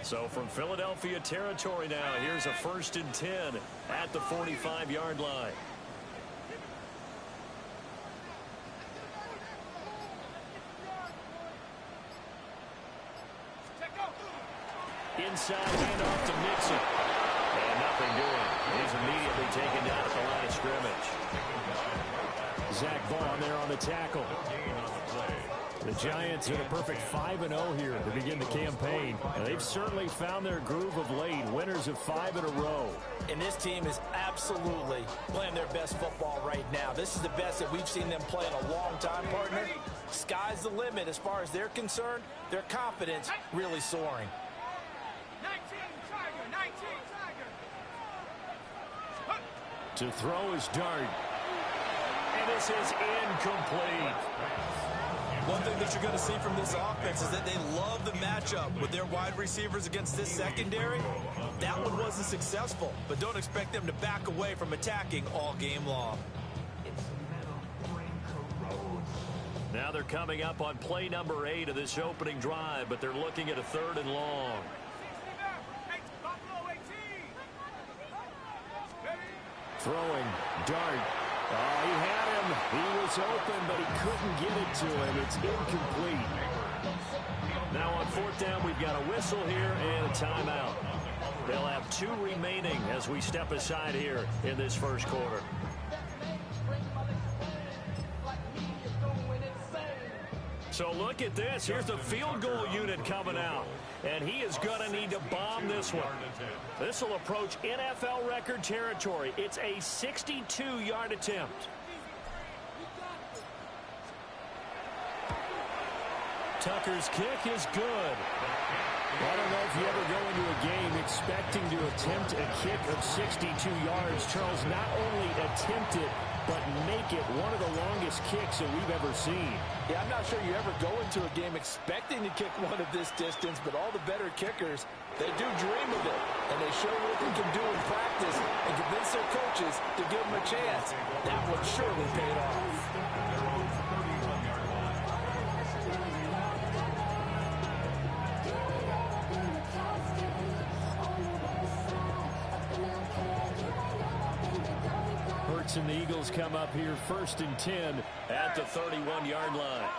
So from Philadelphia territory now, here's a 1st and 10 at the 45-yard line. Inside handoff to Mixon. And nothing doing. He's immediately taken down at the line of scrimmage. Zach Vaughn there on the tackle. The Giants are a perfect 5-0 here to begin the campaign. And they've certainly found their groove of late, winners of 5 in a row. And this team is absolutely playing their best football right now. This is the best that we've seen them play in a long time, partner. Sky's the limit as far as they're concerned. Their confidence really soaring. 19 Tiger. To throw is Dart. And this is incomplete. One thing that you're going to see from this offense is that they love the matchup with their wide receivers against this secondary. That one wasn't successful, but don't expect them to back away from attacking all game long. Now they're coming up on play number 8 of this opening drive, but they're looking at a 3rd and long. Throwing, Dart. Oh, he had him. He was open, but he couldn't get it to him. It's incomplete. Now on 4th down, we've got a whistle here and a timeout. They'll have 2 remaining as we step aside here in this first quarter. So look at this. Here's the field goal unit coming out. And he is going to need to bomb this one. This will approach NFL record territory. It's a 62-yard attempt. Tucker's kick is good. I don't know if you ever go into a game expecting to attempt a kick of 62 yards. Charles, not only attempt it, but make it one of the longest kicks that we've ever seen. Yeah, I'm not sure you ever go into a game expecting to kick one of this distance, but all the better kickers, they do dream of it, and they show what they can do in practice and convince their coaches to give them a chance. That one surely paid off. And the Eagles come up here 1st and 10 at the 31-yard line.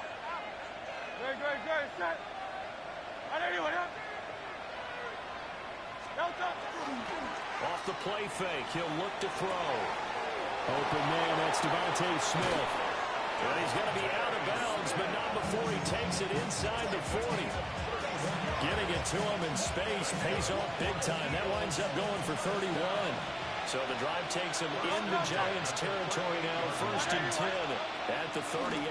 Off the play fake, he'll look to throw. Open man, that's Devontae Smith. And he's going to be out of bounds, but not before he takes it inside the 40. Getting it to him in space pays off big time. That winds up going for 31. So the drive takes him into Giants territory now, 1st and 10 at the 38.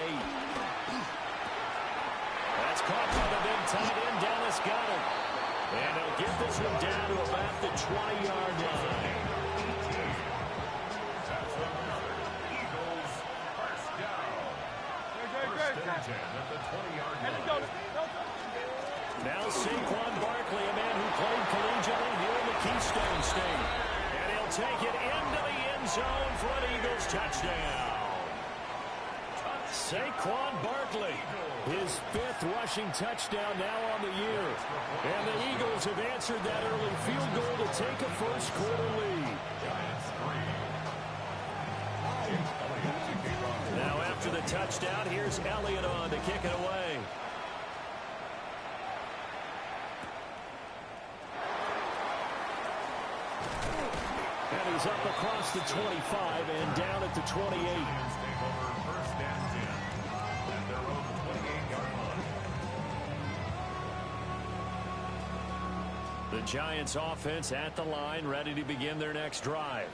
That's caught by the big tight end, Dallas Goedert. And they'll get this one down to about the 20-yard line. Eagles first down. 1st and 10 at the 20-yard line. Now Saquon Barkley, a man who played collegiately here in the Keystone State. Take it into the end zone for an Eagles touchdown. Saquon Barkley, his 5th rushing touchdown now on the year. And the Eagles have answered that early field goal to take a first quarter lead. Now after the touchdown, here's Elliott on to kick it away. And he's up across the 25 and down at the 28. The Giants offense at the line, ready to begin their next drive.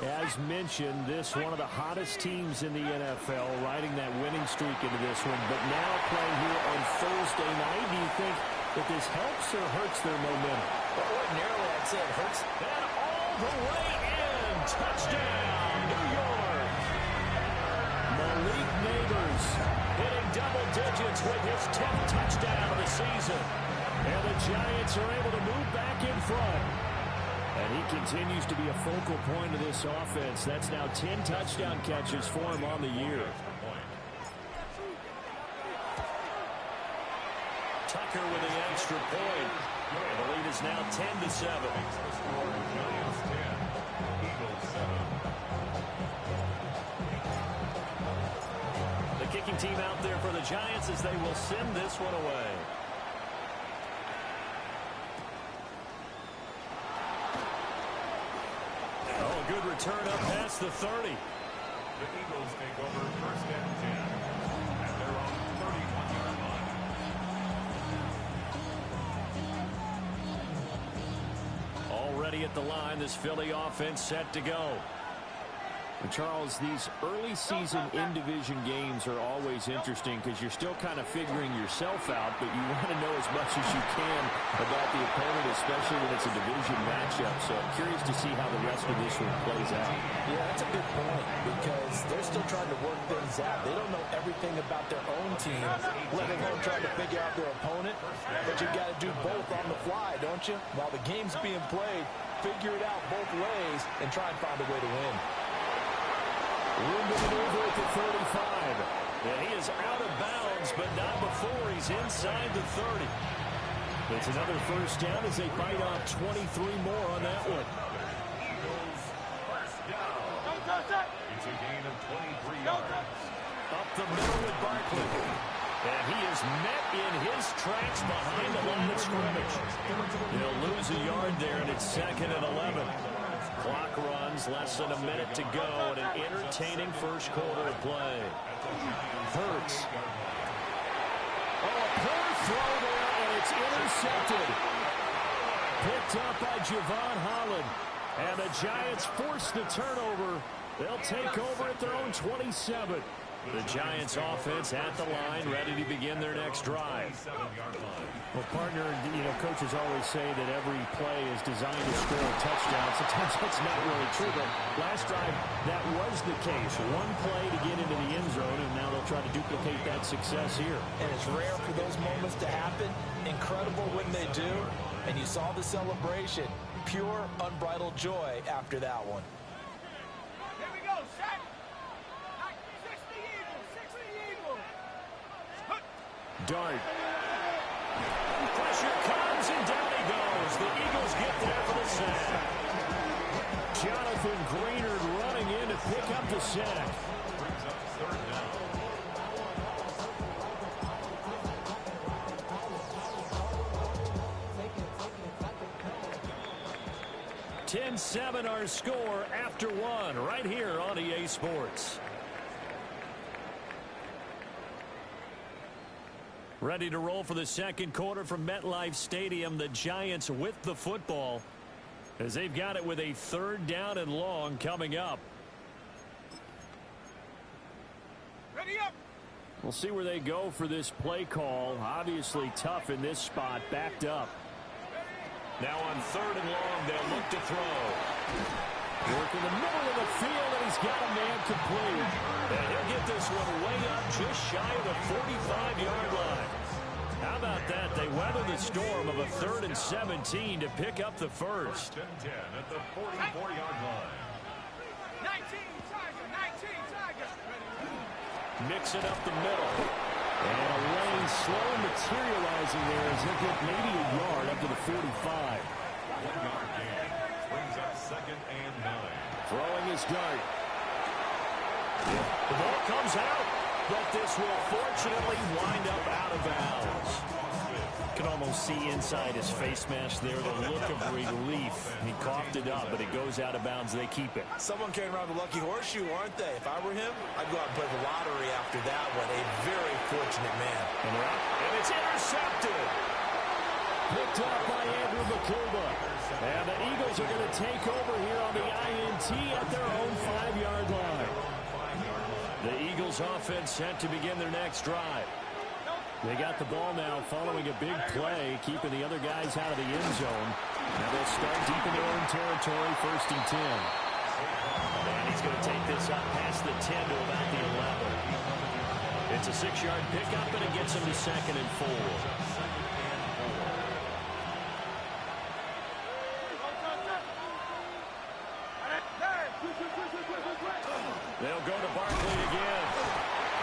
As mentioned, this one of the hottest teams in the NFL, riding that winning streak into this one, but now playing here on Thursday night. Do you think that this helps or hurts their momentum? Well, ordinarily, I'd say it hurts. And all the way in, touchdown, New York. Malik Nabers hitting double digits with his 10th touchdown of the season. And the Giants are able to move back in front. And he continues to be a focal point of this offense. That's now 10 touchdown catches for him on the year. Tucker with the extra point. is now 10-7. Giants 10, Eagles 7. The kicking team out there for the Giants as they will send this one away. Oh, a good return up past the 30. The Eagles take over first and 10 at their own 31-yard line. Already at the line, this Philly offense set to go. And Charles, these early season in-division games are always interesting because you're still kind of figuring yourself out, but you want to know as much as you can about the opponent, especially when it's a division matchup. So I'm curious to see how the rest of this one plays out. Yeah, that's a good point because they're still trying to work things out. They don't know everything about their own team, let alone trying to figure out their opponent. But you got to do both on the fly, don't you? While the game's being played, figure it out both ways and try and find a way to win. Room to maneuver at the 35. And he is out of bounds, but not before he's inside the 30. It's another first down as they bite off 23 more on that one. Eagles first down. It's a gain of 23 yards. Up the middle with Barkley. And he is met in his tracks behind the line of scrimmage. He'll lose a yard there, and it's 2nd and 11. Clock runs, less than a minute to go, and an entertaining first quarter of play. Hurts. Oh, a poor throw there, and it's intercepted. Picked up by Javon Holland. And the Giants force the turnover. They'll take over at their own 27. The Giants offense at the line, ready to begin their next drive. Well, partner, coaches always say that every play is designed to score a touchdown. Sometimes that's not really true, but last drive, that was the case. One play to get into the end zone, and now they'll try to duplicate that success here. And it's rare for those moments to happen. Incredible when they do. And you saw the celebration. Pure, unbridled joy after that one. Here we go, set. 60 Eagles, 60 Eagles. Dart. Pressure comes, and down he goes. The Eagles get there for the sack. Jonathan Greenard running in to pick up the sack. Brings up third down. 10-7 our score after one right here on EA Sports. Ready to roll for the second quarter from MetLife Stadium. The Giants with the football as they've got it with a 3rd down and long coming up. Ready up. We'll see where they go for this play call. Obviously tough in this spot, backed up. Now on 3rd and long, they'll look to throw. Work in the middle of the field, and he's got a man complete. And he'll get this one way up just shy of the 45-yard line. How about that? They weather the storm of a 3rd and 17 to pick up the first. 1st and 10 at the 44-yard line. 19 Tiger, 19 Tiger. Mix it up the middle. And a lane slow materializing there as they get maybe a yard up to the 45. 1-yard gain. Brings up 2nd and 9. Throwing his dart. The ball comes out, but this will fortunately wind up out of bounds. You can almost see inside his face mask there the look of relief. He coughed it up, but it goes out of bounds. They keep it. Someone came around the lucky horseshoe, aren't they? If I were him, I'd go out and play the lottery after that one. A very fortunate man. And it's intercepted. Picked up by Andrew Bakuba. And the Eagles are going to take over here on the INT at their own 5-yard line. The Eagles offense set to begin their next drive. They got the ball now following a big play, keeping the other guys out of the end zone. Now they'll start deep in their own territory, 1st and 10. And he's going to take this up past the 10 to about the 11. It's a 6-yard pickup, and it gets him to 2nd and 4. They'll go to Barkley again.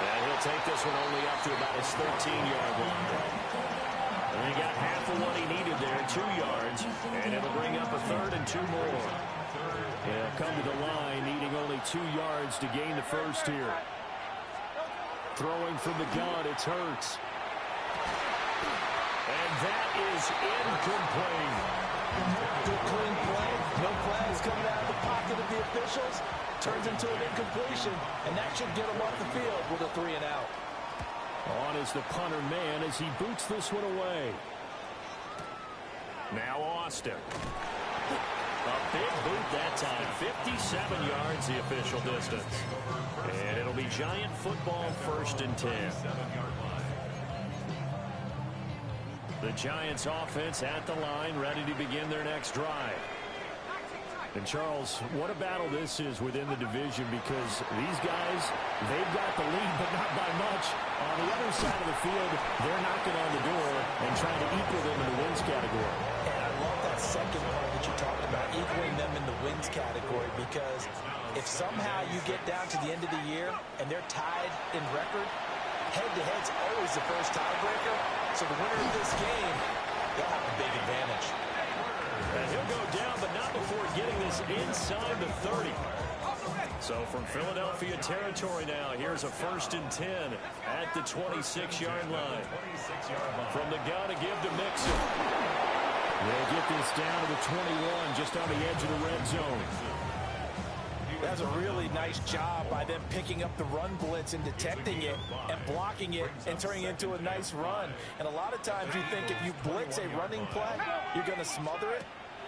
And he'll take this one only up to about his 13-yard line. And he got half of what he needed there, 2 yards. 3rd and 2 more. They'll come to the line, needing only 2 yards to gain the first here. Throwing from the gun, it's Hurts. And that is incomplete. Good clean play. No flags coming out of the pocket of the officials. Turns into an incompletion, and that should get him off the field with a 3 and out. On is the punter man as he boots this one away. Now Austin. A big boot that time. 57 yards the official distance. And it'll be Giant football, 1st and 10. The Giants offense at the line, ready to begin their next drive. And Charles, what a battle this is within the division, because these guys, they've got the lead, but not by much. On the other side of the field, they're knocking on the door and trying to equal them in the wins category. And I love that second part that you talked about, equaling them in the wins category, because if somehow you get down to the end of the year and they're tied in record, head-to-head's always the first tiebreaker. So the winner of this game, they'll have a big advantage. And he'll go down, but not before getting this inside the 30. So from Philadelphia territory now, here's a 1st and 10 at the 26-yard line. From the gun to give to Mixon. They'll get this down to the 21, just on the edge of the red zone. That's a really nice job by them picking up the run blitz and detecting it and blocking it and turning it into a nice run. And a lot of times you think if you blitz a running play, you're going to smother it.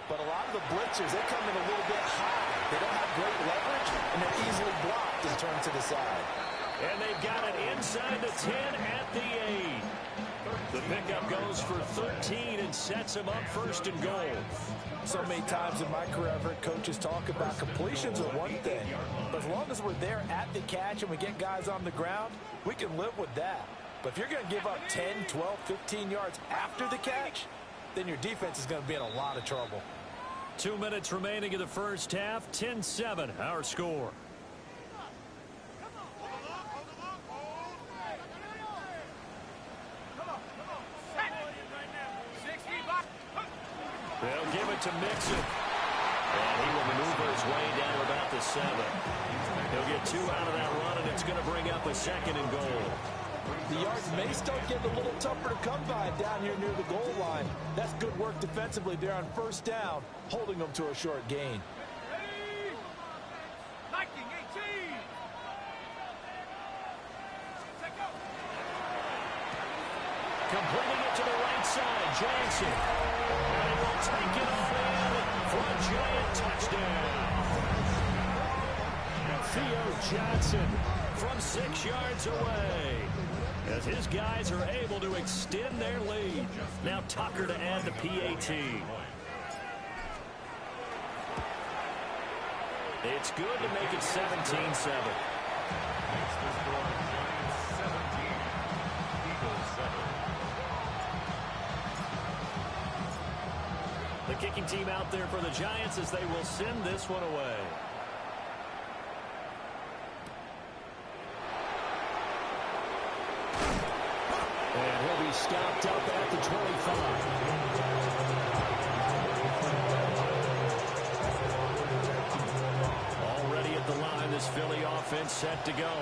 But a lot of the blitzers, they come in a little bit high. They don't have great leverage, and they're easily blocked and turned to the side. And they've got it inside the 10 at the 8. The pickup goes for 13 and sets him up 1st and goal. So many times in my career, I've heard coaches talk about completions are one thing. But as long as we're there at the catch and we get guys on the ground, we can live with that. But if you're going to give up 10, 12, 15 yards after the catch, then your defense is going to be in a lot of trouble. 2 minutes remaining in the first half. 10-7, our score. They'll give it to Mixon. And he will maneuver his way down to about the 7. He'll get 2 out of that run, and it's going to bring up a 2nd and goal. The yards may start getting a little tougher to come by down here near the goal line. That's good work defensively there on 1st down, holding them to a short gain. Completing it to the right side, Johnson. And he will take it all in for a Giant touchdown. Theo Johnson from 6 yards away, as his guys are able to extend their lead. Now Tucker to add the PAT. It's good to make it 17-7. The kicking team out there for the Giants as they will send this one away. And he'll be stopped up at the 25. Already at the line, this Philly offense set to go.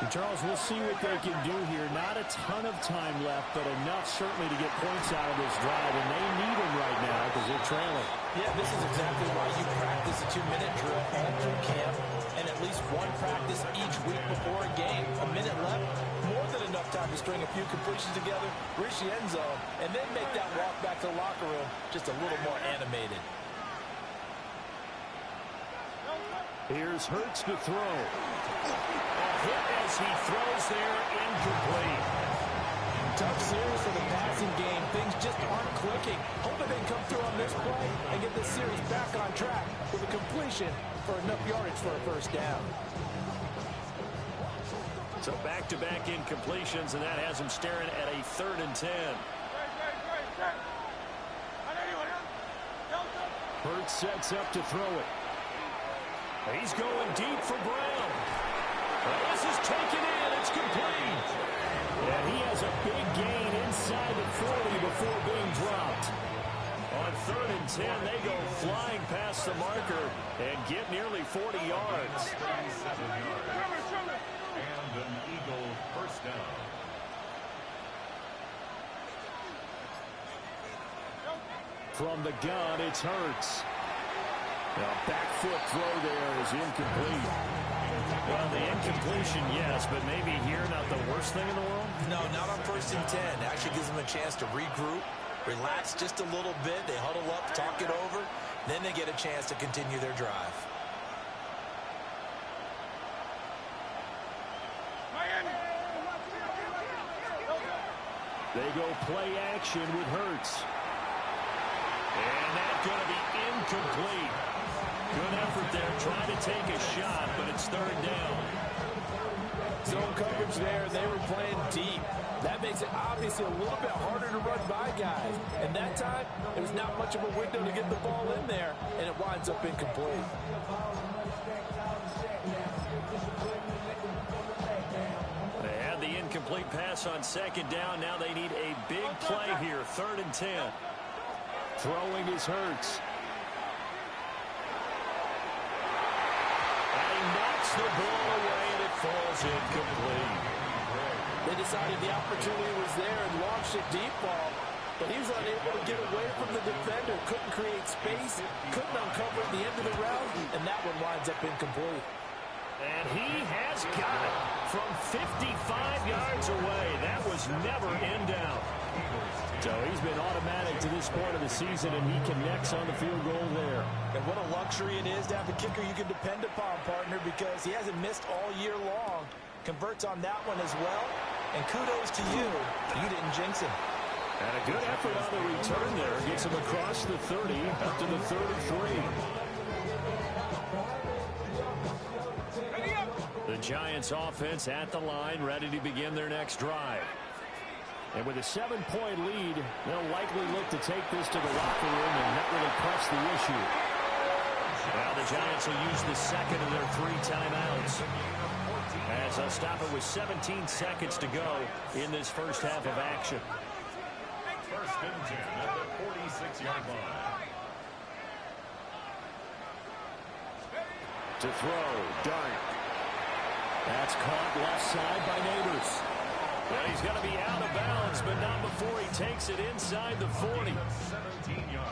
And Charles, we'll see what they can do here. Not a ton of time left, but enough certainly to get points out of this drive, and they need them right now because they're trailing. Yeah, this is exactly why you practice a 2-minute drill all through camp and at least one practice each week before a game. A minute left, more than enough time to string a few completions together, reach the end zone, and then make that walk back to the locker room just a little more animated. Here's Hurts to throw. A hit as he throws there, incomplete. Tough series for the passing game. Things just aren't clicking. Hoping they come through on this play and get this series back on track with a completion for enough yardage for a 1st down. So back-to-back incompletions, and that has him staring at a 3rd and 10. Hurts sets up to throw it. He's going deep for Brown. This is taken in. It's complete. And he has a big gain inside the 40 before being dropped. On 3rd and 10. They go flying past the marker and get nearly 40 yards. 37 yards. And an Eagle first down. From the gun, it's Hurts. A back foot throw there is incomplete. Well, the incompletion, yes, but maybe here not the worst thing in the world? No, not on 1st and 10. Actually gives them a chance to regroup, relax just a little bit. They huddle up, talk it over. Then they get a chance to continue their drive. They go play action with Hurts. And that's going to be incomplete. Good effort there, trying to take a shot, but it's 3rd down. Zone coverage there, they were playing deep. That makes it obviously a little bit harder to run by guys. And that time, there was not much of a window to get the ball in there, and it winds up incomplete. They had the incomplete pass on 2nd down. Now they need a big play here, 3rd and 10. Throwing is Hurts. And he knocks the ball away, and it falls incomplete. They decided the opportunity was there and launched a deep ball, but he was unable to get away from the defender, couldn't create space, couldn't uncover at the end of the route, and that one winds up incomplete. And he has got it from 55 yards away. That was never in doubt. So he's been automatic to this point of the season, and he connects on the field goal there. And what a luxury it is to have a kicker you can depend upon, partner, because he hasn't missed all year long. Converts on that one as well. And kudos to you. You didn't jinx him. And a good effort on the return there. Gets him across the 30, up to the 33. The Giants offense at the line, ready to begin their next drive. And with a 7-point lead, they'll likely look to take this to the locker room and not really press the issue. Now the Giants will use the second of their 3 timeouts, as they'll stop it with 17 seconds to go in this first half of action. 1st and 10 at the 46-yard line. To throw, Dart. That's caught left side by Neighbors. Well, he's going to be out of bounds, but not before he takes it inside the 40.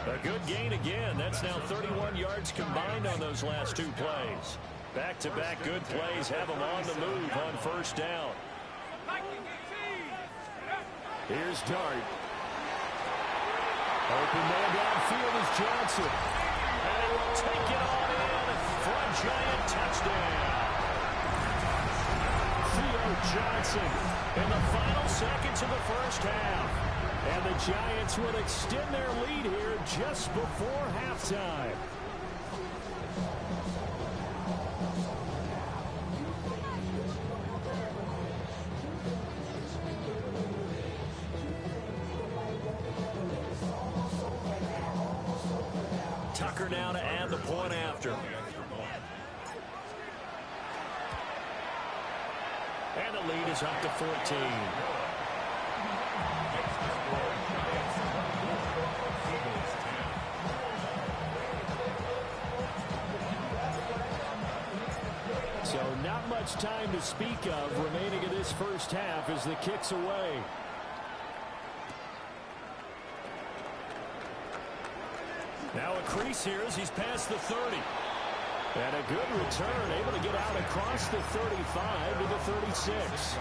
A good gain again. That's now 31 yards combined on those last 2 plays. Back-to-back good plays have him on the move on 1st down. Here's Dart. Open man downfield is Johnson. And he will take it on in for a Giant touchdown. Theo Johnson in the final seconds of the first half. And the Giants will extend their lead here just before halftime. Tucker now to add the point after. And the lead is up to 14. So not much time to speak of remaining in this first half as the kick's away. Now a crease here as he's past the 30. And a good return, able to get out across the 35 to the 36.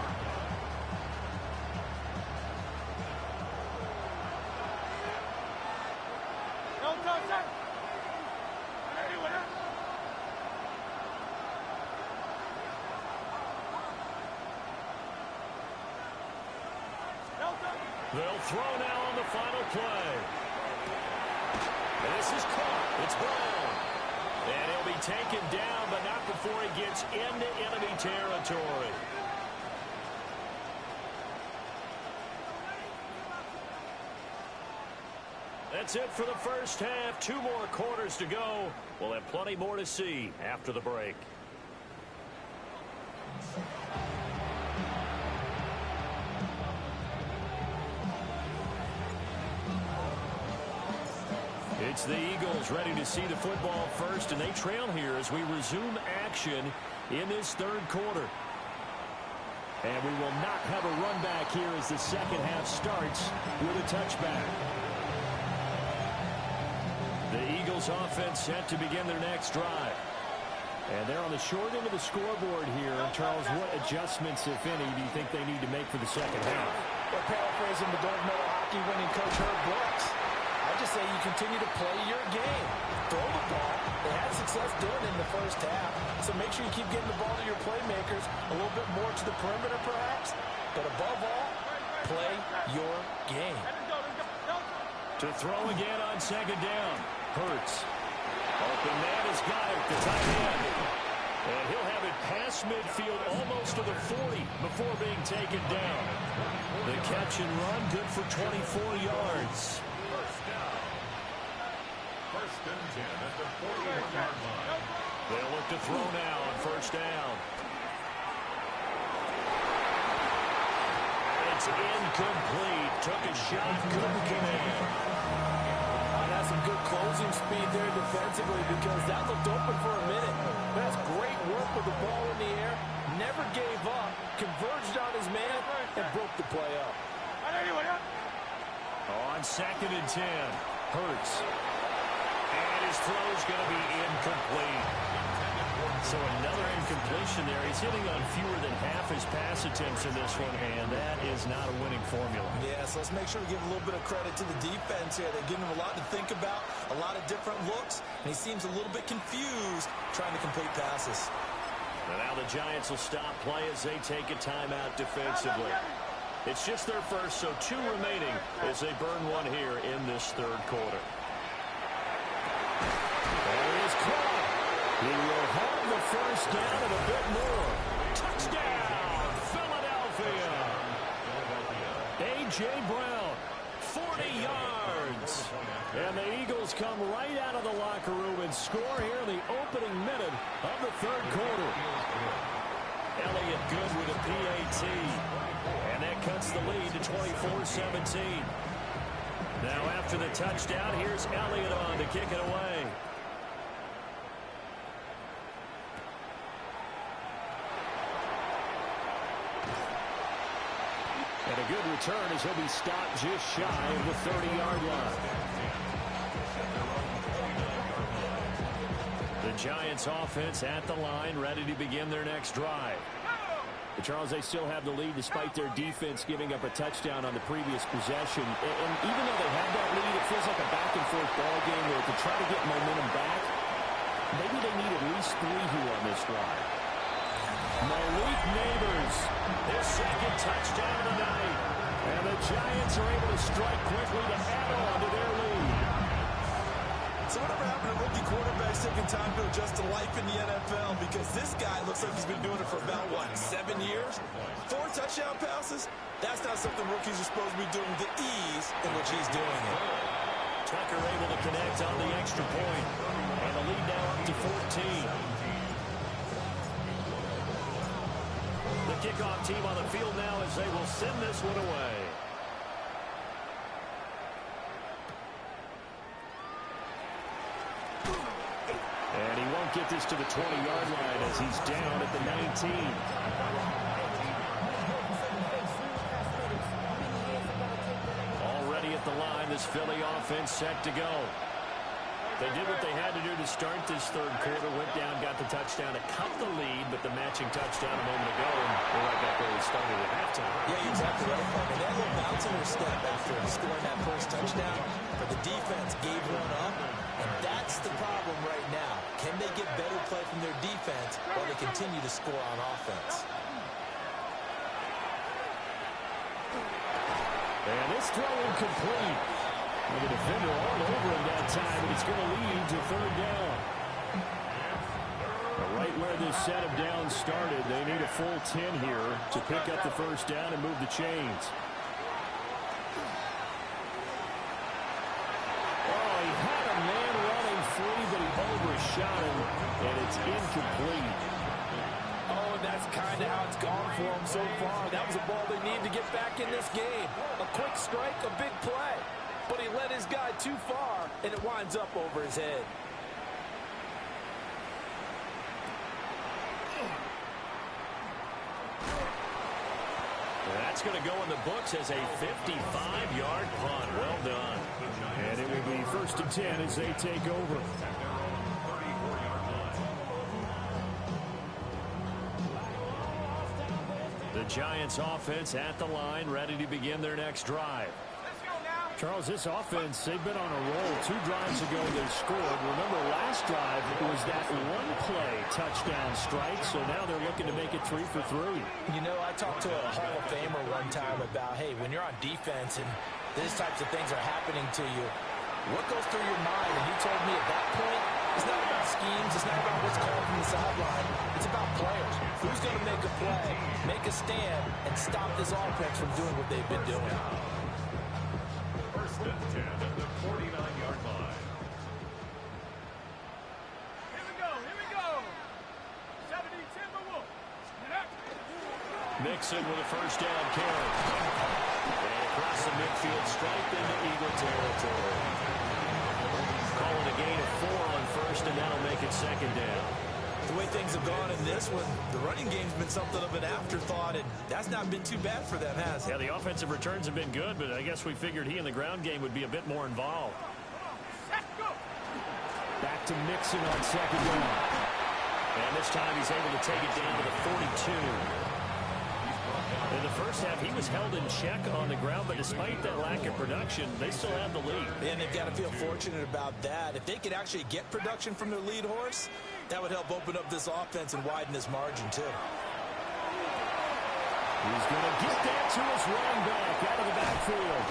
They'll throw now on the final play. And this is caught. It's Brown. And he'll be taken down, but not before he gets into enemy territory. That's it for the first half. 2 more quarters to go. We'll have plenty more to see after the break. It's the Eagles ready to see the football first, and they trail here as we resume action in this third quarter. And we will not have a run back here as the second half starts with a touchback. The Eagles offense set to begin their next drive. And they're on the short end of the scoreboard here. Charles, what adjustments, if any, do you think they need to make for the second half? Well, paraphrasing the gold medal hockey winning coach Herb Brooks, I just say you continue to play your game. Throw the ball. They had success doing it in the first half. So make sure you keep getting the ball to your playmakers a little bit more to the perimeter perhaps. But above all, play your game. To throw again on second down. Hurts. Open man has got it. The tight end. And he'll have it past midfield almost to the 40 before being taken down. The catch and run good for 24 yards. First and 10 at the 41-yard line. They'll look to throw now on first down. It's incomplete. Took a shot, couldn't get in. That's some good closing speed there defensively because that looked open for a minute. That's great work with the ball in the air. Never gave up. Converged on his man and broke the play up. On second and 10. Hurts. And his throw's going to be incomplete. So another incompletion there. He's hitting on fewer than half his pass attempts in this one, and that is not a winning formula. Yes, let's make sure we give a little bit of credit to the defense here. They're giving him a lot to think about, a lot of different looks, and he seems a little bit confused trying to complete passes. And now the Giants will stop play as they take a timeout defensively. It's just their first, so 2 remaining as they burn one here in this third quarter. There he is caught. He will have the first down and a bit more. Touchdown, Philadelphia. A.J. Brown, 40 yards. And the Eagles come right out of the locker room and score here in the opening minute of the third quarter. Elliott good with a PAT. And that cuts the lead to 24-17. Now after the touchdown, here's Elliott on to kick it away. And a good return as he'll be stopped just shy of the 30-yard line. The Giants offense at the line, ready to begin their next drive. But Charles, they still have the lead despite their defense giving up a touchdown on the previous possession. And even though they have that lead, it feels like a back-and-forth ball game where to try to get momentum back, maybe they need at least 3 here on this drive. Malik Neighbors, his second touchdown of the night. And the Giants are able to strike quickly to add on to their lead. So whatever happened to rookie quarterbacks taking time to adjust to life in the NFL? Because this guy looks like he's been doing it for about, 7 years? 4 touchdown passes? That's not something rookies are supposed to be doing with the ease in which he's doing it. Tucker able to connect on the extra point. And the lead now up to 14. The kickoff team on the field now as they will send this one away. And he won't get this to the 20-yard line as he's down at the 19. Already at the line, this Philly offense set to go. They did what they had to do to start this third quarter, went down, got the touchdown to cut the lead, but the matching touchdown a moment ago, and we're right back where we started at halftime. Yeah, exactly right. I mean, that little bounce in their step after scoring that first touchdown, but the defense gave one up, and that's the problem right now. Can they get better play from their defense while they continue to score on offense? And this throw incomplete. And the defender all over him that time, and it's going to lead to third down. Right where this set of downs started, they need a full 10 here to pick up the first down and move the chains. Oh, he had a man running free, but he overshot him, and it's incomplete. Oh, and that's kind of how it's gone for them so far. That was a ball they need to get back in this game. A quick strike, a big play. but he led his guy too far, and it winds up over his head. That's going to go in the books as a 55-yard punt. Well done. And it will be 1st and 10 as they take over. The Giants offense at the line, ready to begin their next drive. Let's go now. Charles, this offense, they've been on a roll. 2 drives ago they scored. Remember, last drive it was that one-play touchdown strike, so now they're looking to make it 3 for 3. You know, I talked to a Hall of Famer one time about, hey, when you're on defense and these types of things are happening to you, what goes through your mind? And he told me at that point, it's not about schemes, it's not about what's called from the sideline. It's about players. Who's going to make a play, make a stand, and stop this offense from doing what they've been doing? 1st and 10 at the 49-yard line. Here we go. Here we go. 70 Timberwolves. Get up. Mixon with a 1st down carry. And across the midfield stripe into Eagle territory. Calling a gain of 4 on 1st, and that'll make it 2nd down. The way things have gone in this one, the running game's been something of an afterthought, and that's not been too bad for them, has it? Yeah, the offensive returns have been good, but I guess we figured he in the ground game would be a bit more involved. Let's go. Back to Mixon on 2nd down. And this time he's able to take it down to the 42. In the first half, he was held in check on the ground, but despite that lack of production, they still have the lead. And they've got to feel fortunate about that. If they could actually get production from their lead horse, that would help open up this offense and widen this margin, too. He's going to get that to his running back out of the backfield.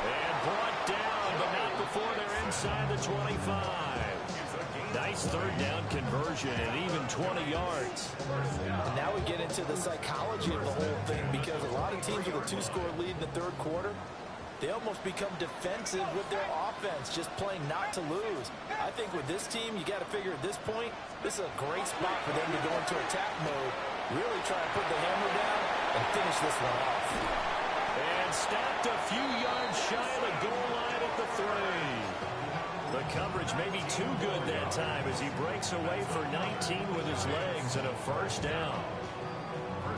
And brought down, but not before they're inside the 25. Nice 3rd down conversion and even 20 yards. And now we get into the psychology of the whole thing, because a lot of teams with a 2-score lead in the 3rd quarter, they almost become defensive with their offense, just playing not to lose. I think with this team, you got to figure at this point, this is a great spot for them to go into attack mode, really try to put the hammer down and finish this one off. And stopped a few yards shy of the goal line at the 3. The coverage may be too good that time as he breaks away for 19 with his legs and a 1st down.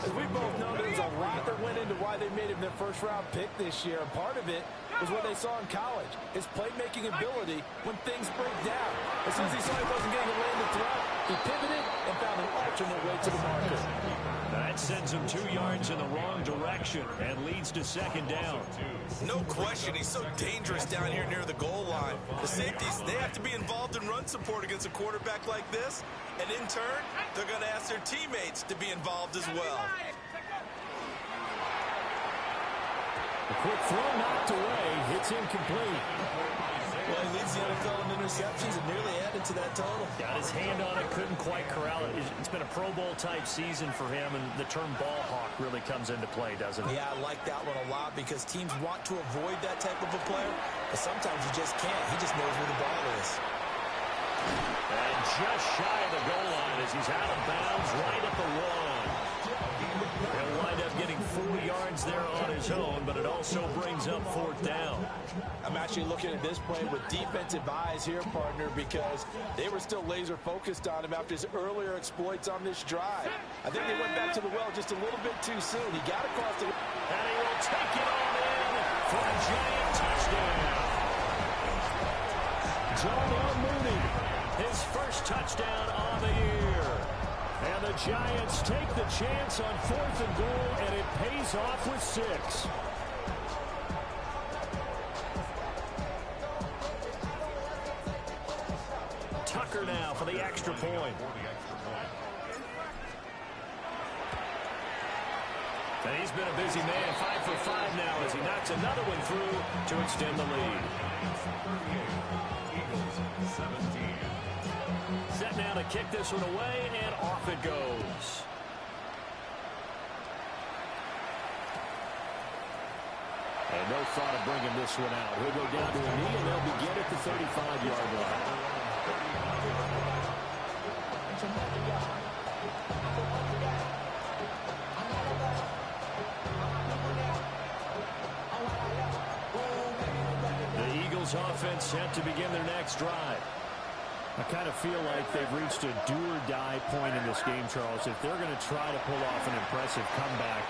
As we both know, there's a lot that went into why they made him their 1st-round pick this year. And part of it was what they saw in college, his playmaking ability when things break down. As soon as he saw he wasn't getting a landed throw, he pivoted and found an alternate way to the marker. That sends him 2 yards in the wrong direction and leads to 2nd down. No question, he's so dangerous down here near the goal line. The safeties, they have to be involved in run support against a quarterback like this. And in turn, they're going to ask their teammates to be involved as well. A quick throw knocked away. It's incomplete. Well, he leads the NFL in interceptions and nearly added to that total. Got his hand on it, couldn't quite corral it. It's been a Pro Bowl-type season for him, and the term ball hawk really comes into play, doesn't it? Yeah, I like that one a lot because teams want to avoid that type of a player, but sometimes you just can't. He just knows where the ball is. And just shy of the goal line as he's out of bounds right at the 1. He'll wind up getting 4 yards there on his own, but it also brings up 4th down. I'm actually looking at this play with defensive eyes here, partner, because they were still laser focused on him after his earlier exploits on this drive. I think they went back to the well just a little bit too soon. He got across the... And he will take it on in for a giant touchdown. Darnell Mooney, his 1st touchdown on the year. And the Giants take the chance on 4th and goal, and it pays off with 6. Tucker now for the extra point. And he's been a busy man, 5 for 5 now as he knocks another one through to extend the lead. Eagles 17. Set now to kick this one away, and off it goes. And no thought of bringing this one out. He'll go down to a knee, and they'll begin at the 35-yard line. offense set to begin their next drive. I kind of feel like they've reached a do-or-die point in this game, Charles. If they're going to try to pull off an impressive comeback,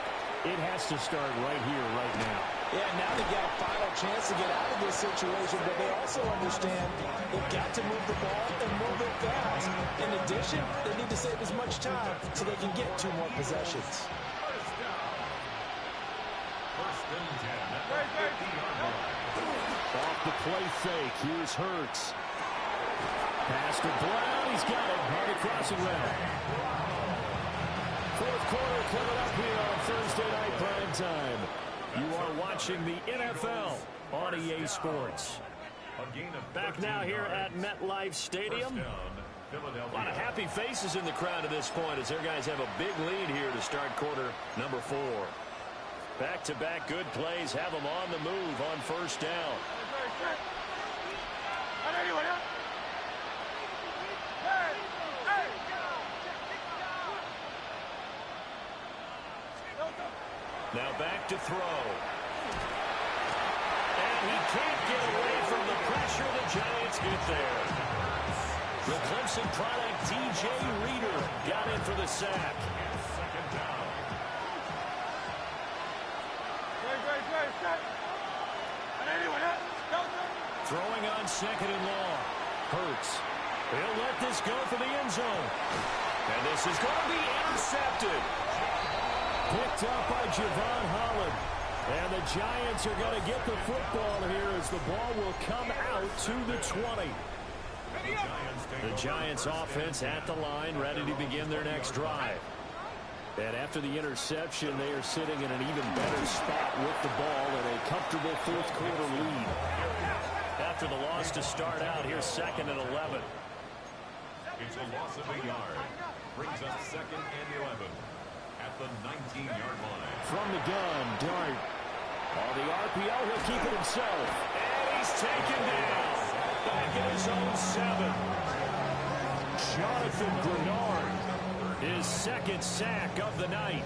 it has to start right here, right now. Yeah, now they've got a final chance to get out of this situation, but they also understand they've got to move the ball and move it fast. In addition, they need to save as much time so they can get 2 more possessions. First and 10 at the 50-yard line. Off the play fake, here's Hurts. Pass to Brown, he's got it, hard crossing route. Fourth quarter coming up here on Thursday night prime time. You are watching the NFL on EA Sports. Back now here at MetLife Stadium. A lot of happy faces in the crowd at this point as their guys have a big lead here to start quarter number 4. Back-to-back good plays have them on the move on first down. Now back to throw. And he can't get away from the pressure. The Giants get there. The Clemson product, DJ Reader, got in for the sack. Second down. Throwing on second and long. Hurts. He'll let this go for the end zone. And this is going to be intercepted. Picked up by Javon Holland. And the Giants are going to get the football here as the ball will come out to the 20. The Giants offense at the line, ready to begin their next drive. And after the interception, they are sitting in an even better spot with the ball in a comfortable fourth quarter lead. After the loss to start out, here's second and 11. It's a loss of a yard. Brings up second and 11 at the 19-yard line. From the gun, Dart. On the RPO, he'll keep it himself. And he's taken down. Back in his own 7. Jonathan Grenard, his second sack of the night.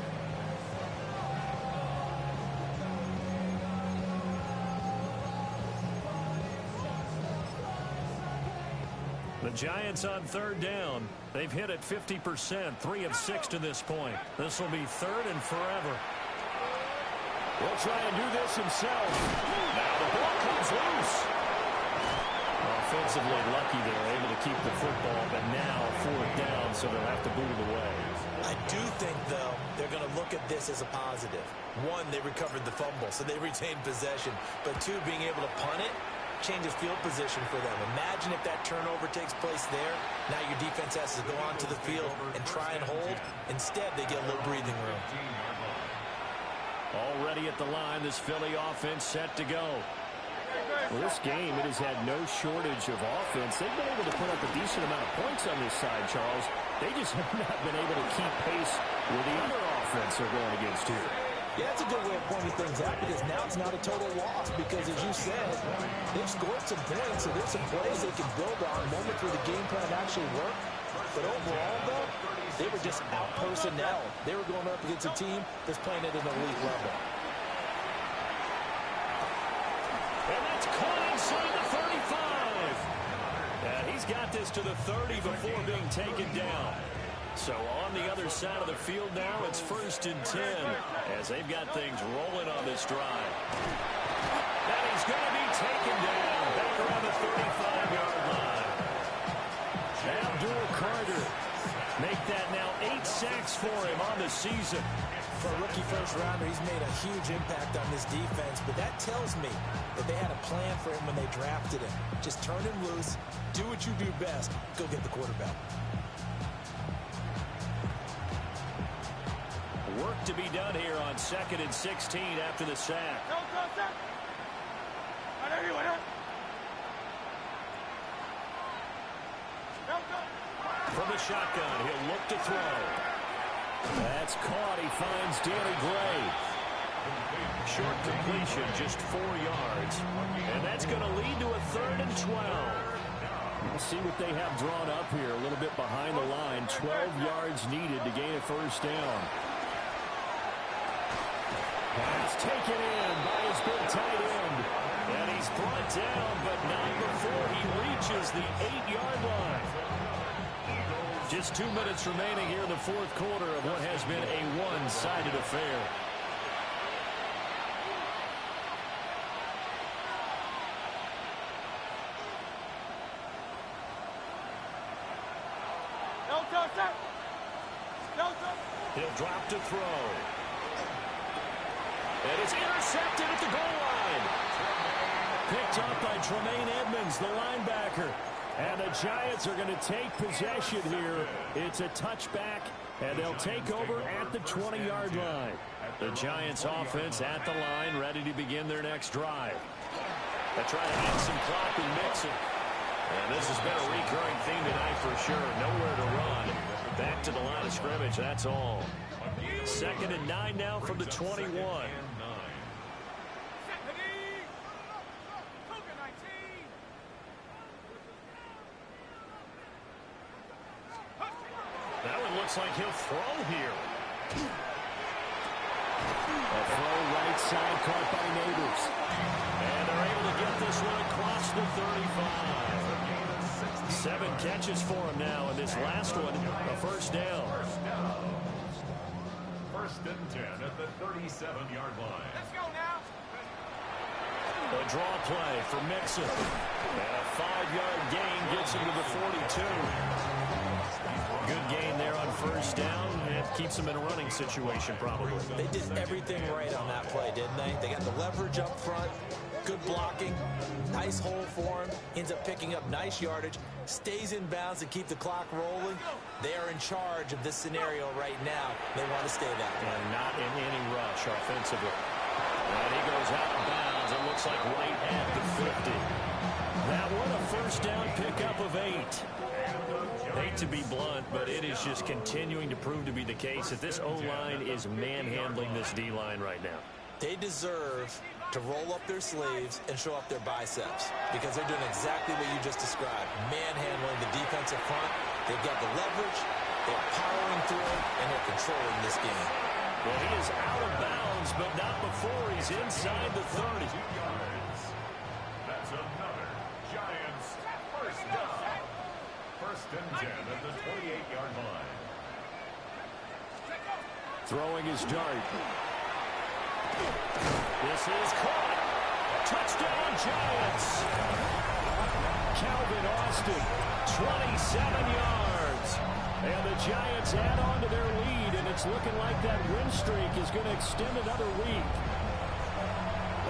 The Giants on third down. They've hit it 50%, 3 of 6 to this point. This will be third and forever. He'll try and do this himself. Now the ball comes loose. Offensively lucky they're able to keep the football, but now fourth down, so they'll have to boot it away. I do think, though, they're going to look at this as a positive. 1, they recovered the fumble, so they retained possession. But 2, being able to punt it changes field position for them. Imagine if that turnover takes place there. Now your defense has to go onto the field and try and hold. Instead, they get a little breathing room. Already at the line, this Philly offense set to go. Well, this game, it has had no shortage of offense. They've been able to put up a decent amount of points on this side, Charles. They just have not been able to keep pace with the other offense they're going against here. Yeah, that's a good way of pointing things out because now it's not a total loss because, as you said, they've scored some points, so there's some plays they can build on, moments where the game plan actually worked. But overall, though, they were just out-personnel. They were going up against a team that's playing at an elite level. And that's caught inside the 35. And he's got this to the 30 before being taken down. So on the other side of the field now, it's first and 10 as they've got things rolling on this drive. And he's going to be taken down back around the 35-yard line. Abdul Carter make that now 8 sacks for him on the season. For a rookie first-rounder, he's made a huge impact on this defense, but that tells me that they had a plan for him when they drafted him. Just turn him loose, do what you do best, go get the quarterback. Work to be done here on 2nd and 16 after the sack. From the shotgun, he'll look to throw. That's caught. He finds Danny Gray. Short completion, just 4 yards. And that's going to lead to a 3rd and 12. We'll see what they have drawn up here. A little bit behind the line. 12 yards needed to gain a first down. Pass taken in by his big tight end. And he He's brought down, but not before he reaches the 8-yard line. Just 2 minutes remaining here in the fourth quarter of what has been a one-sided affair. He'll drop to throw. And it's intercepted at the goal line. Picked up by Tremaine Edmonds, the linebacker. And the Giants are going to take possession here. It's a touchback, and they'll take over at the 20-yard line. The Giants offense at the line, ready to begin their next drive. They try to add some clock and mix it. And this has been a recurring theme tonight for sure. Nowhere to run. Back to the line of scrimmage, that's all. 2nd and 9 now from the 21. That one looks like he'll throw here. A throw right side caught by Neighbors. And they're able to get this one across the 35. 7 catches for him now, and this last one, a first down. First and 10 at the 37-yard line. Let's go now. A draw play for Mixon. And a 5-yard gain gets him to the 42. Good gain there on first down. It keeps them in a running situation, probably. They did everything right on that play, didn't they? They got the leverage up front, good blocking, nice hole for him, ends up picking up nice yardage, stays in bounds to keep the clock rolling. They are in charge of this scenario right now. They want to stay that way. And not in any rush offensively. And he goes out of bounds. It looks like right at the 50. That one a first down pickup of 8. Hate to be blunt, but it is just continuing to prove to be the case that this O-line is manhandling this D-line right now. They deserve to roll up their sleeves and show up their biceps because they're doing exactly what you just described, manhandling the defensive front. They've got the leverage, they're powering through, and they're controlling this game. Well, he is out of bounds, but not before he's inside the 30. That's another Giants first down. First and 10 at the 28-yard line. Throwing his dart. This is caught. Touchdown, Giants. Calvin Austin, 27 yards. And the Giants add on to their lead, and it's looking like that win streak is going to extend another week.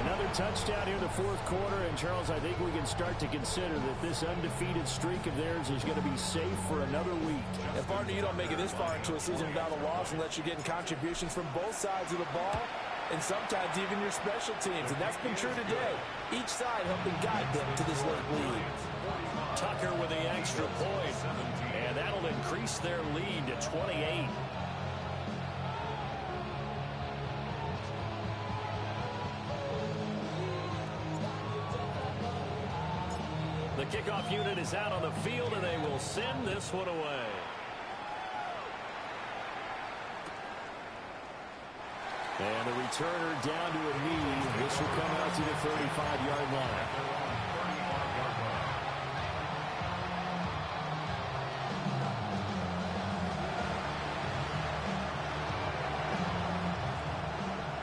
Another touchdown here in the fourth quarter, and Charles, I think we can start to consider that this undefeated streak of theirs is going to be safe for another week. And partner, you don't make it this far into a season without a loss unless you're getting contributions from both sides of the ball, and sometimes even your special teams, and that's been true today. Each side helping guide them to this late lead. Tucker with the extra point, and that'll increase their lead to 28. The kickoff unit is out on the field, and they will send this one away. And the returner down to a knee. This will come out to the 35-yard line.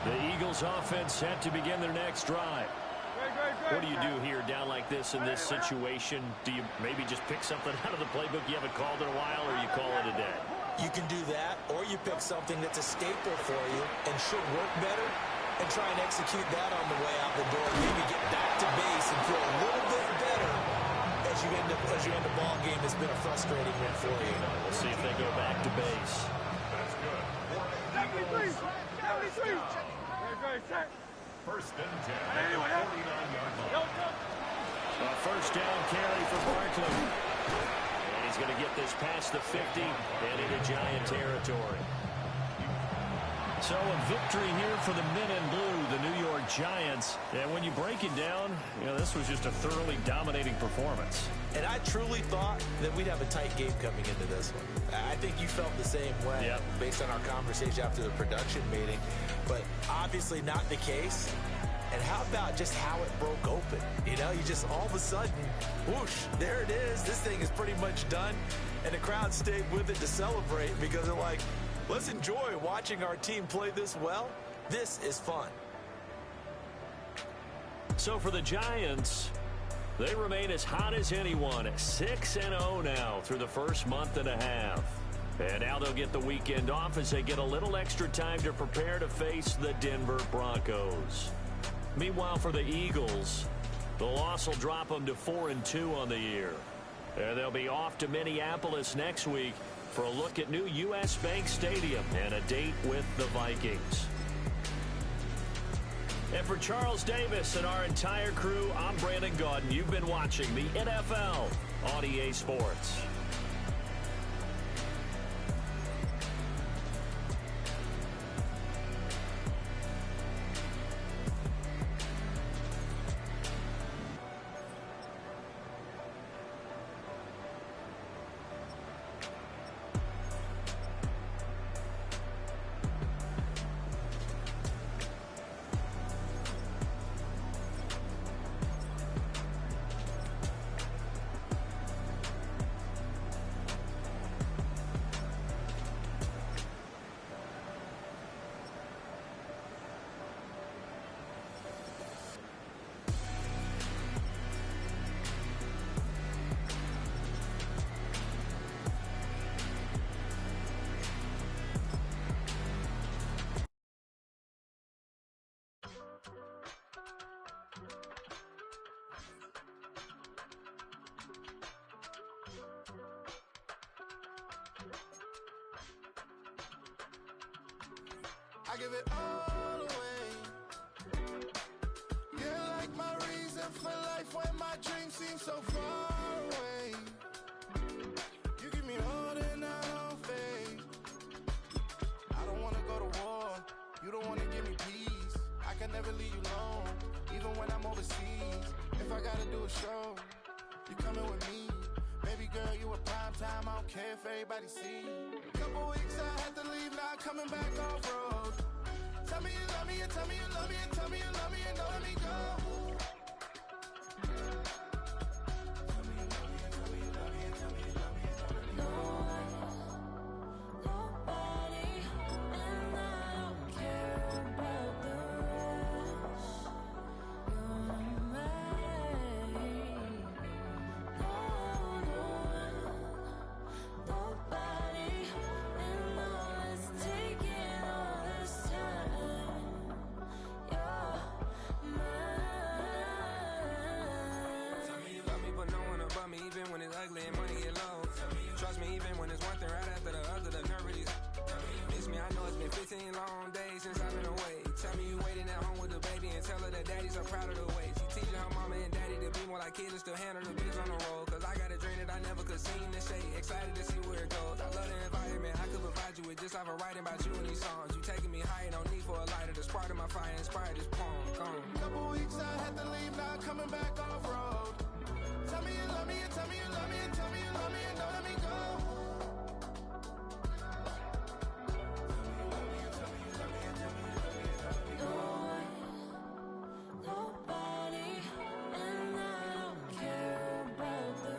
The Eagles offense set to begin their next drive. What do you do here down like this in this situation? Do you maybe just pick something out of the playbook you haven't called in a while, or you call it a day? You can do that, or you pick something that's a staple for you and should work better and try and execute that on the way out the door. Maybe get back to base and feel a little bit better as you end the ball game. Has been a frustrating one for you. We'll see if they go back to base. That's good. 73. Very set. First and 10 at the 49-yard line. A first down carry for Barkley. And he's going to get this past the 50 and into Giant territory. So a victory here for the men in blue, the New York Giants. And when you break it down, this was just a thoroughly dominating performance. And I truly thought that we'd have a tight game coming into this one. I think you felt the same way based on our conversation after the production meeting. But obviously not the case. And how about just how it broke open? You know, you just all of a sudden, whoosh, there it is. This thing is pretty much done. And the crowd stayed with it to celebrate because they're like, let's enjoy watching our team play this well. This is fun. So for the Giants, they remain as hot as anyone, 6-0 now through the first month and a half. And now they'll get the weekend off as they get a little extra time to prepare to face the Denver Broncos. Meanwhile, for the Eagles, the loss will drop them to 4-2 on the year. And they'll be off to Minneapolis next week for a look at new U.S. Bank Stadium and a date with the Vikings. And for Charles Davis and our entire crew, I'm Brandon Gaudin. You've been watching the NFL on EA Sports. I give it all away. You're like my reason for life when my dreams seem so far away. You give me more than I don't fade. I don't wanna go to war. You don't wanna give me peace. I can never leave you alone, even when I'm overseas. If I gotta do a show, you coming with me. Baby girl, you a prime time. I don't care if everybody see. Couple weeks I had to leave, now coming back off road. Tell me you love me, and tell me you love me, and tell me you love me, and don't let me go. Tell me you love me, and tell me you love me, and tell me you love me, and don't let me go. Nobody, and I don't care about the rest. You're mine. Nobody, and all is taking all this time. You're mine. Tell me you love me, but no one above me, even when it's ugly and money get low. Trust me, even when it's one thing right after the other, the nerve really. Miss me, I know it's been 15 long days since I've been away. Tell me you waiting at home with the baby and tell her that daddy's so proud of the way. She teaching her mama and daddy to be more like kids and still handle the biz on the road. Cause I got a dream that I never could see in the shade. Excited to see where it goes. I love the environment. I could provide you with just off of writing about you in these songs. You taking me higher, no need for a lighter. The spark of my fire inspired this poem. Gone. Couple weeks I had to leave, now coming back off road. Tell me you love me, and tell me you love me, and tell me you love me, and don't let me go. Nobody, and I don't care about the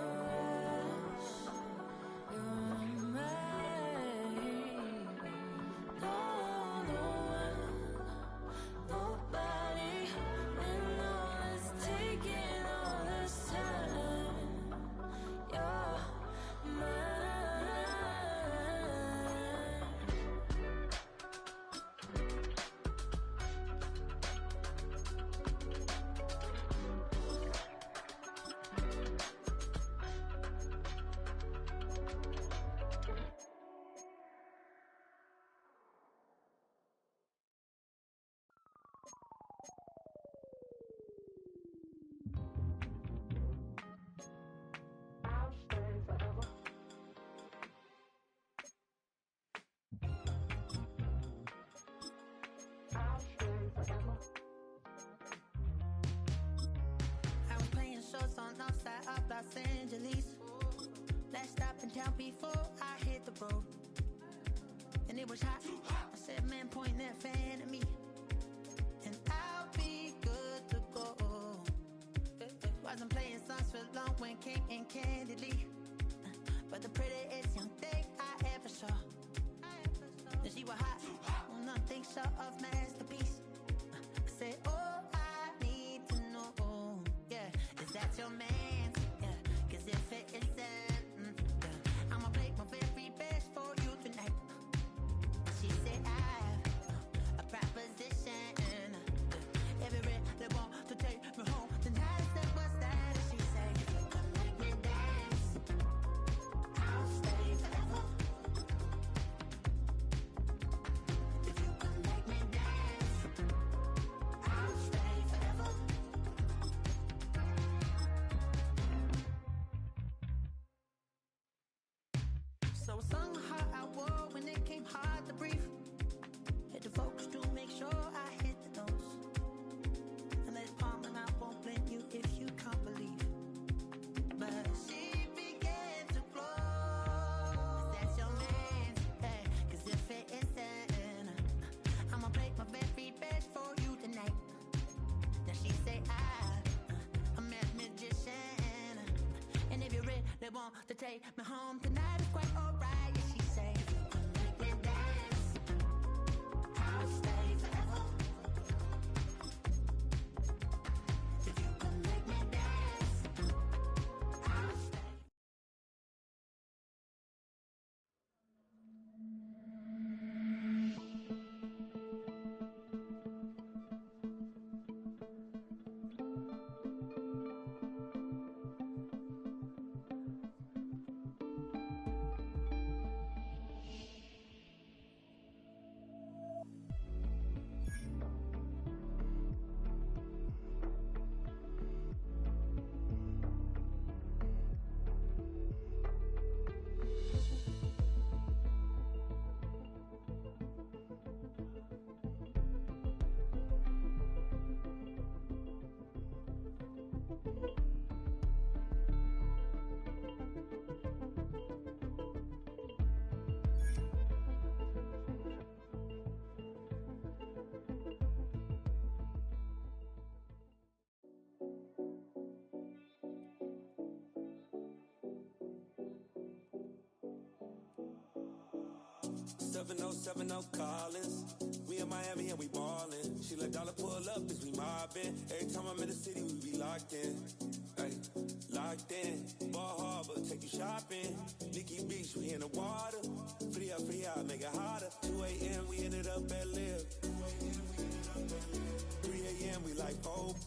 rest. You're mine. Nobody, and all is taking all this time. You're mine. I was playing shows on outside of Los Angeles. Last stop in town before I hit the road. And it was hot. I said, man, point that fan at me. And I'll be good. Wasn't playing songs for long when came in candidly. But the prettiest young thing I ever saw. And she was hot, nothing short of masterpiece. I said, oh, I need to know, yeah, is that your man? Yeah, cause if it isn't, yeah, I'ma make my very best for you tonight. She said, I have a proposition. Every really want to take me home tonight. I said, what's that? She said, if you can make me dance, I'll stay forever. If you can make me dance, I'll stay forever. So I sung how I wore when it came hard to breathe. Hit the focus to make sure I hit the notes. And let it palm and I won't blame you if you can't believe. But she began to flow. That's your man, hey, cause if it isn't, I'ma make my very best for you tonight. Then she say I'm a magician. And if you really want to take me home tonight, it's quite alright. Yeah, she say, if you can make me dance, I'll stay forever. If you can make me dance, I'll stay. Seven oh Collins. We in Miami and we ballin'. She let dollar pull up as we mobbin'. Every time I'm in the city, we be locked in. Ay, locked in. Ball Harbor, take you shopping. Nikki Beach, we in the water. Free up, make it hotter. 2 a.m. we ended up at Live. 3 a.m. we like Pope.